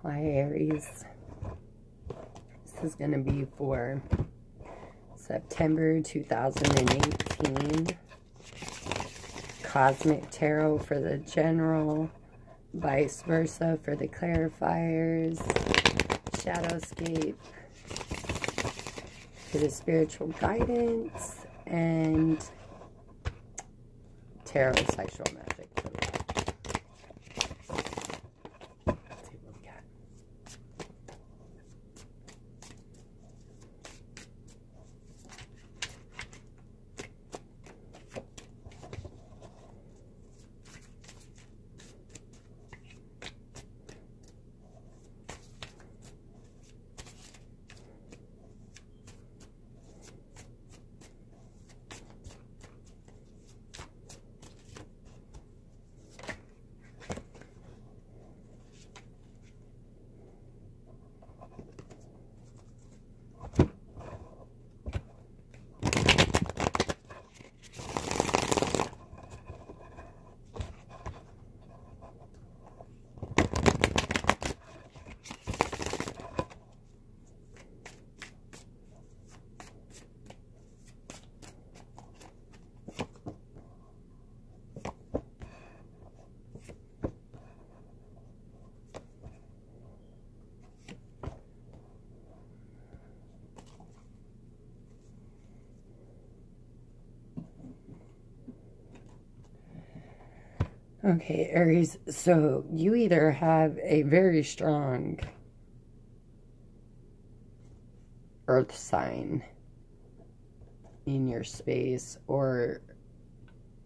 Hi Aries, this is going to be for September 2018, Cosmic Tarot for the general, vice versa for the clarifiers, Shadowscape for the spiritual guidance, and Tarot Sexual Magic for the love. Let's see what we got. Okay, Aries, so you either have a very strong earth sign in your space, or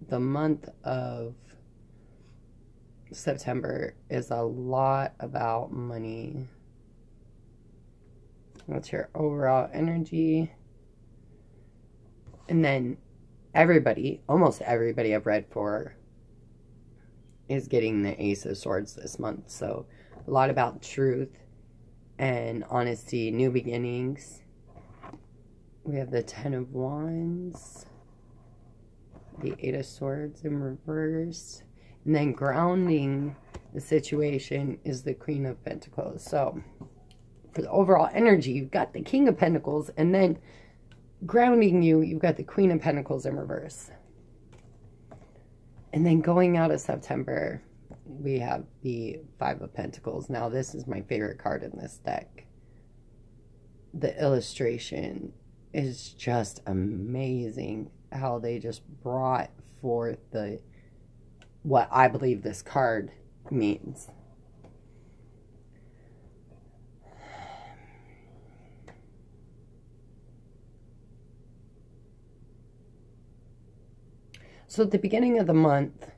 the month of September is a lot about money. What's your overall energy? And then everybody, almost everybody I've read for, is getting the Ace of Swords this month. So a lot about truth and honesty, new beginnings. We have the Ten of Wands, the Eight of Swords in reverse, and then grounding the situation is the Queen of Pentacles. So for the overall energy, you've got the King of Pentacles, and then grounding you, you've got the Queen of Pentacles in reverse. And then going out of September, we have the Five of Pentacles. Now, this is my favorite card in this deck. The illustration is just amazing. How they just brought forth what I believe this card means. So at the beginning of the month,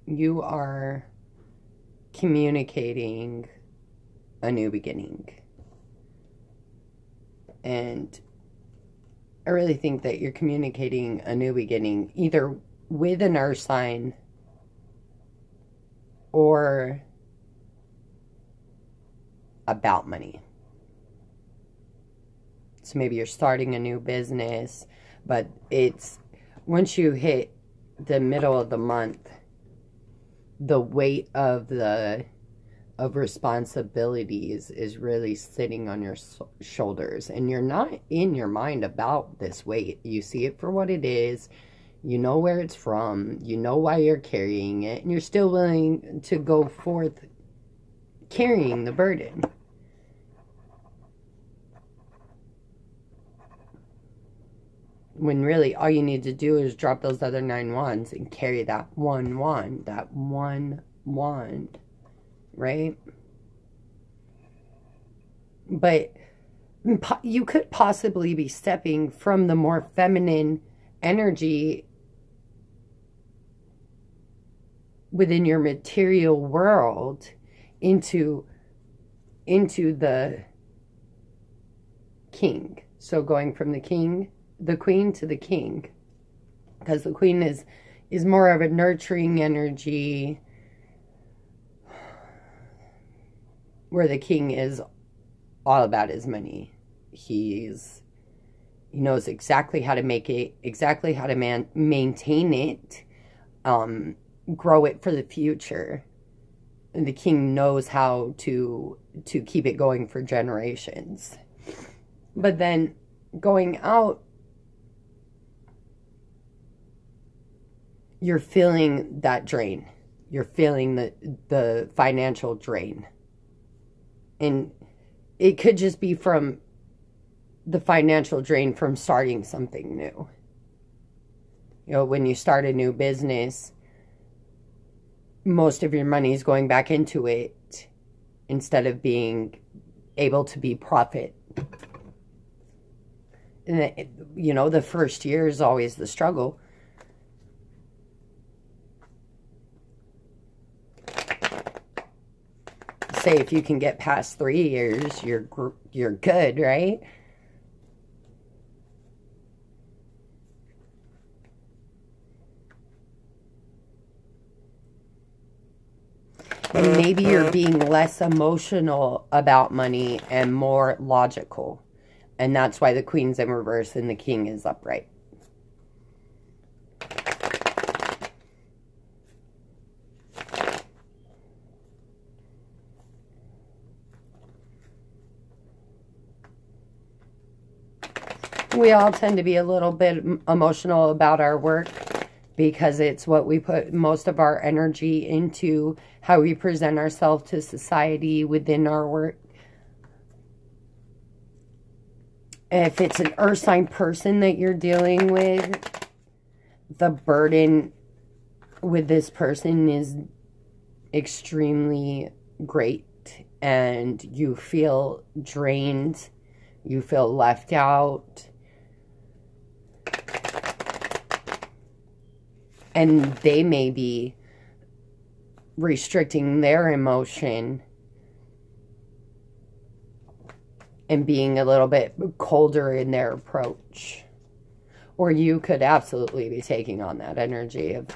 you are communicating a new beginning. And I really think that you're communicating a new beginning either with an earth sign or about money. So maybe you're starting a new business, but it's once you hit the middle of the month, the weight of responsibilities is really sitting on your shoulders, and you're not in your mind about this weight. You see it for what it is. You know where it's from. You know why you're carrying it, and you're still willing to go forth carrying the burden. When really all you need to do is drop those other 9 wands and carry that one wand, right? But you could possibly be stepping from the more feminine energy within your material world into the king. So going from the queen to the king, because the queen is more of a nurturing energy, where the king is all about his money. He knows exactly how to make it, exactly how to maintain it, grow it for the future. And the king knows how to keep it going for generations. But then going out, you're feeling that drain. You're feeling the financial drain. And it could just be from the financial drain from starting something new. You know, when you start a new business, most of your money is going back into it instead of being able to be profit. And, you know, the first year is always the struggle. Say if you can get past 3 years, you're good, right? And maybe you're being less emotional about money and more logical. And that's why the Queen's in reverse and the King is upright. We all tend to be a little bit emotional about our work because it's what we put most of our energy into, how we present ourselves to society within our work. If it's an earth sign person that you're dealing with, the burden with this person is extremely great, and you feel drained, you feel left out, and they may be restricting their emotion and being a little bit colder in their approach. Or you could absolutely be taking on that energy of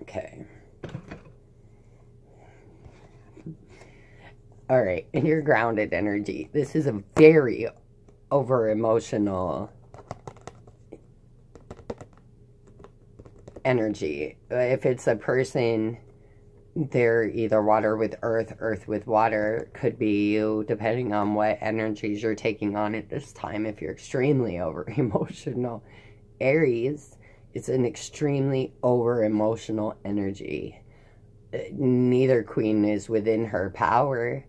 okay. All right, and your grounded energy. This is a very over-emotional energy. If it's a person, they're either water with earth, earth with water. Could be you, depending on what energies you're taking on at this time. If you're extremely over-emotional, Aries, it's an extremely over-emotional energy. Neither queen is within her power.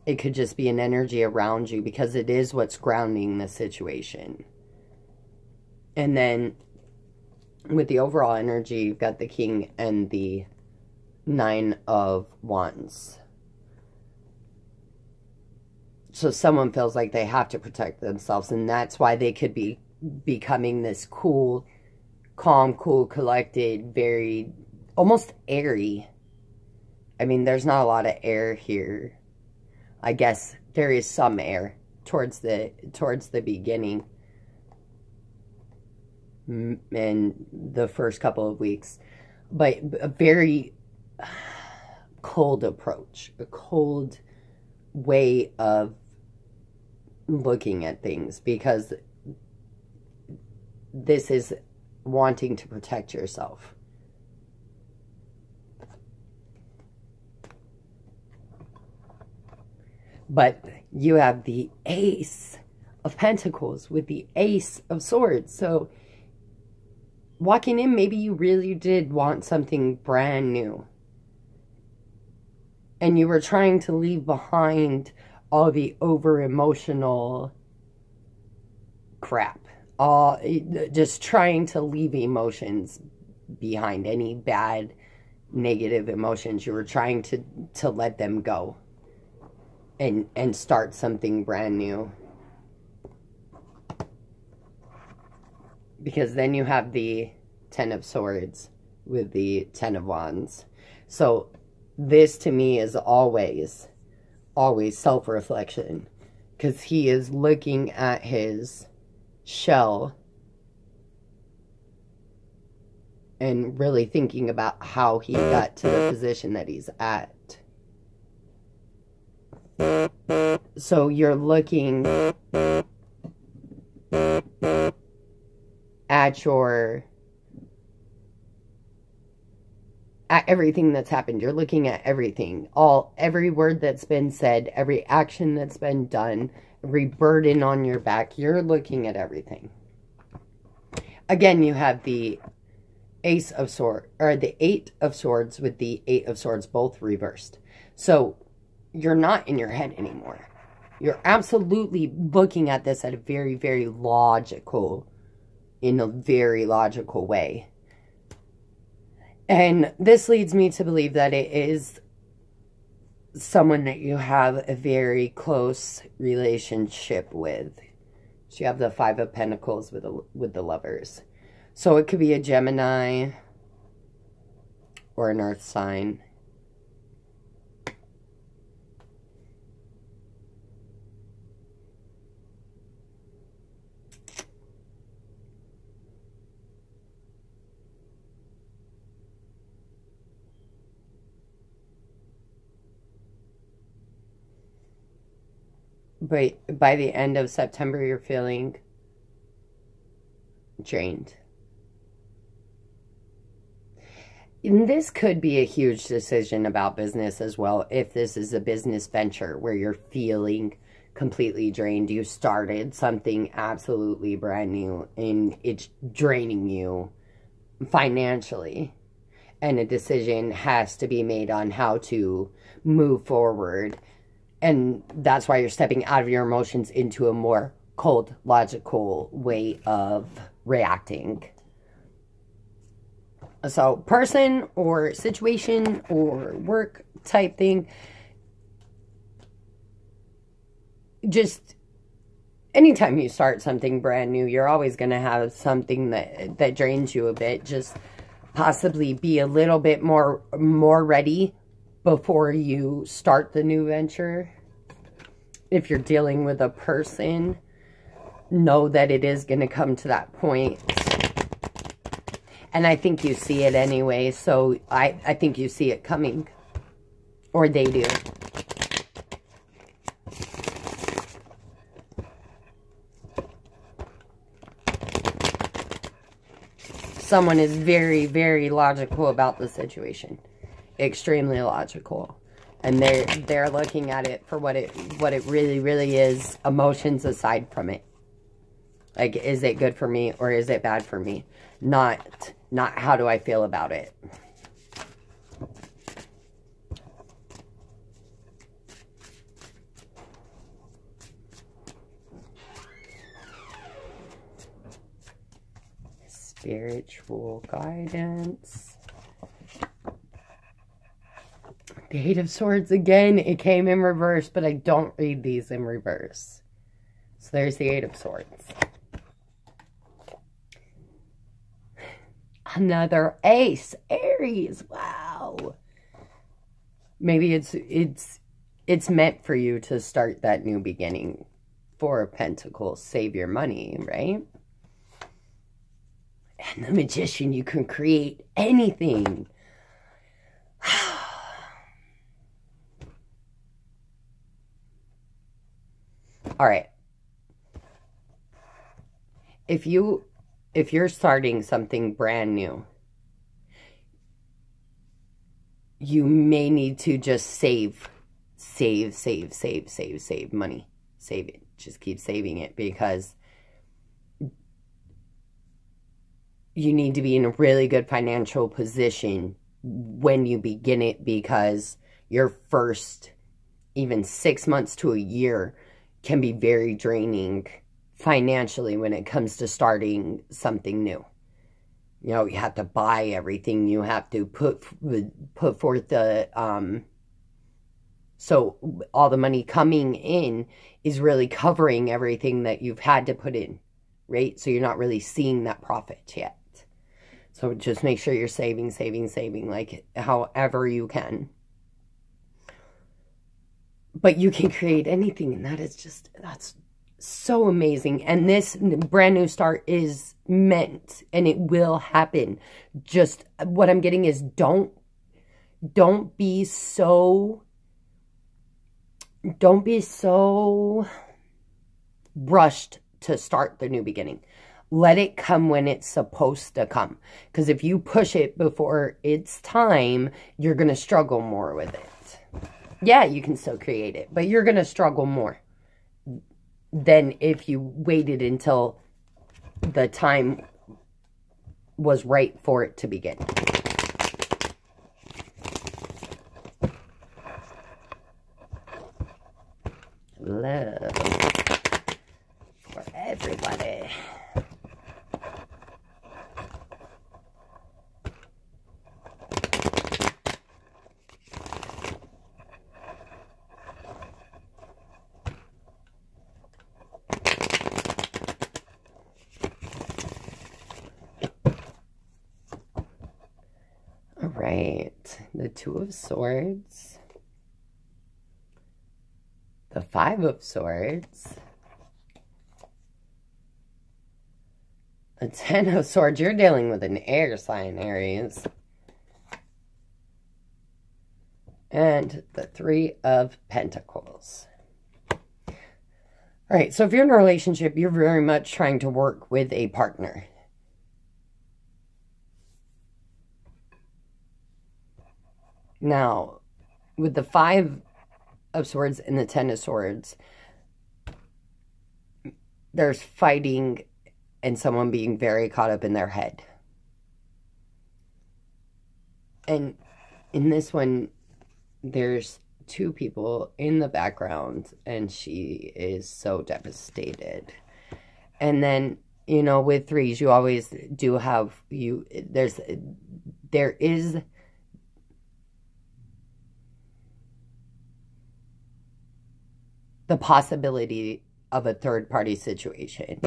It could just be an energy around you because it is what's grounding the situation. And then with the overall energy, you've got the King and the 9 of Wands. So someone feels like they have to protect themselves, and that's why they could be becoming this cool, calm, cool, collected, very, almost airy. I mean, there's not a lot of air here. I guess there is some air towards the beginning and the first couple of weeks, but a very cold approach, a cold way of looking at things, because this is wanting to protect yourself. But you have the Ace of Pentacles with the Ace of Swords. So walking in, maybe you really did want something brand new. And you were trying to leave behind all the over-emotional crap. Just trying to leave emotions behind any bad, negative emotions. You were trying to let them go and start something brand new. Because then you have the Ten of Swords with the Ten of Wands. So this to me is always self-reflection. Because he is looking at his shell and really thinking about how he got to the position that he's at. So you're looking at everything that's happened. You're looking at everything. Every word that's been said, every action that's been done, every burden on your back. You're looking at everything. Again, you have the Ace of Swords, or the Eight of Swords with the Eight of Swords, both reversed. So you're not in your head anymore. You're absolutely looking at this at a very, very logical, in a very logical way. And this leads me to believe that it is someone that you have a very close relationship with. So you have the Five of Pentacles with the Lovers. So it could be a Gemini or an Earth sign. But by the end of September, you're feeling drained. And this could be a huge decision about business as well. If this is a business venture where you're feeling completely drained, you started something absolutely brand new and it's draining you financially. And a decision has to be made on how to move forward. And that's why you're stepping out of your emotions into a more cold, logical way of reacting. So, person or situation or work type thing. Just anytime you start something brand new, you're always going to have something that drains you a bit. Just possibly be a little bit more ready before you start the new venture. If you're dealing with a person, know that it is going to come to that point. And I think you see it anyway, so I think you see it coming. Or they do. Someone is very, very logical about the situation. Extremely logical. And they're looking at it for what it really, really is, emotions aside from it. Like, is it good for me or is it bad for me? Not how do I feel about it. Spiritual guidance. The Eight of Swords again. It came in reverse, but I don't read these in reverse. So there's the Eight of Swords. Another ace. Aries. Wow. Maybe it's meant for you to start that new beginning. Four of Pentacles. Save your money, right? And the Magician. You can create anything. All right. If you're starting something brand new, you may need to just save money. Save it. Just keep saving it, because you need to be in a really good financial position when you begin it, because your first even 6 months to a year can be very draining financially when it comes to starting something new. You know, you have to buy everything. You have to put forth the, so all the money coming in is really covering everything that you've had to put in, right? So you're not really seeing that profit yet. So just make sure you're saving, like however you can. But you can create anything, and that is just, that's so amazing. And this brand new start is meant, and it will happen. Just what I'm getting is don't be so rushed to start the new beginning. Let it come when it's supposed to come. Because if you push it before it's time, you're going to struggle more with it. Yeah, you can still create it, but you're going to struggle more than if you waited until the time was right for it to begin. Love for everybody. All right, the Two of Swords, the Five of Swords, the Ten of Swords. You're dealing with an air sign, Aries. And the Three of Pentacles. All right, so if you're in a relationship, you're very much trying to work with a partner. Now, with the Five of Swords and the Ten of Swords, there's fighting and someone being very caught up in their head. And in this one, there's two people in the background, and she is so devastated. And then, you know, with threes, you always do have, there is the possibility of a third-party situation.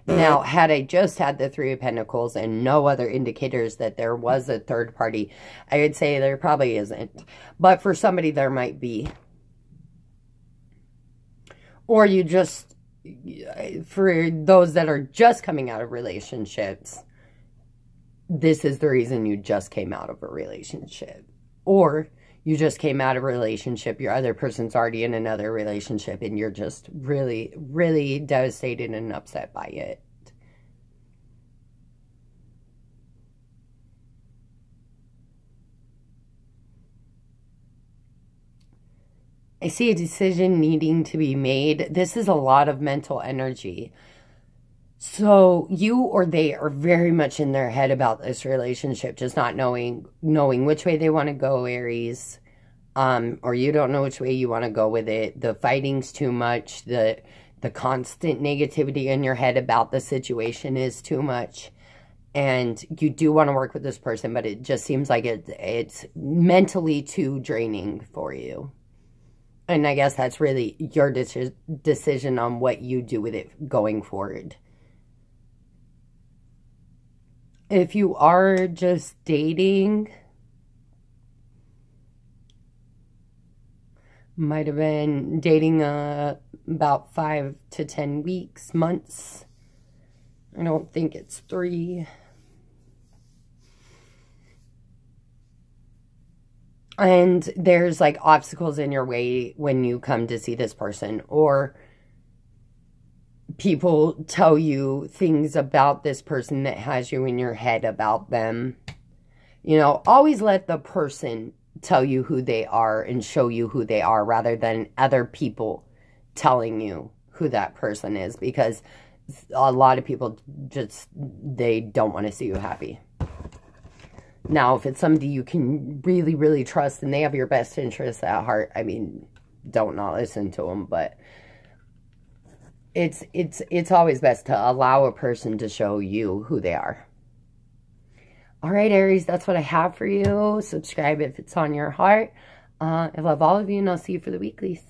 Now, had I just had the Three of Pentacles and no other indicators that there was a third party, I would say there probably isn't. But for somebody, there might be. Or you just, for those that are just coming out of relationships, this is the reason you just came out of a relationship. Or you just came out of a relationship, your other person's already in another relationship, and you're just really, really devastated and upset by it. I see a decision needing to be made. This is a lot of mental energy. So you or they are very much in their head about this relationship, just not knowing which way they want to go, Aries. Or you don't know which way you want to go with it. The fighting's too much. The constant negativity in your head about the situation is too much. And you do want to work with this person, but it just seems like it's mentally too draining for you. And I guess that's really your decision on what you do with it going forward. If you are just dating, might have been dating about 5 to 10 weeks, months. I don't think it's 3. And there's like obstacles in your way when you come to see this person, or people tell you things about this person that has you in your head about them. You know, always let the person tell you who they are and show you who they are rather than other people telling you who that person is, because a lot of people just, they don't want to see you happy. Now, if it's somebody you can really, really trust and they have your best interests at heart, I mean, don't not listen to them, but it's always best to allow a person to show you who they are. All right, Aries, that's what I have for you. Subscribe if it's on your heart. I love all of you, and I'll see you for the weeklies.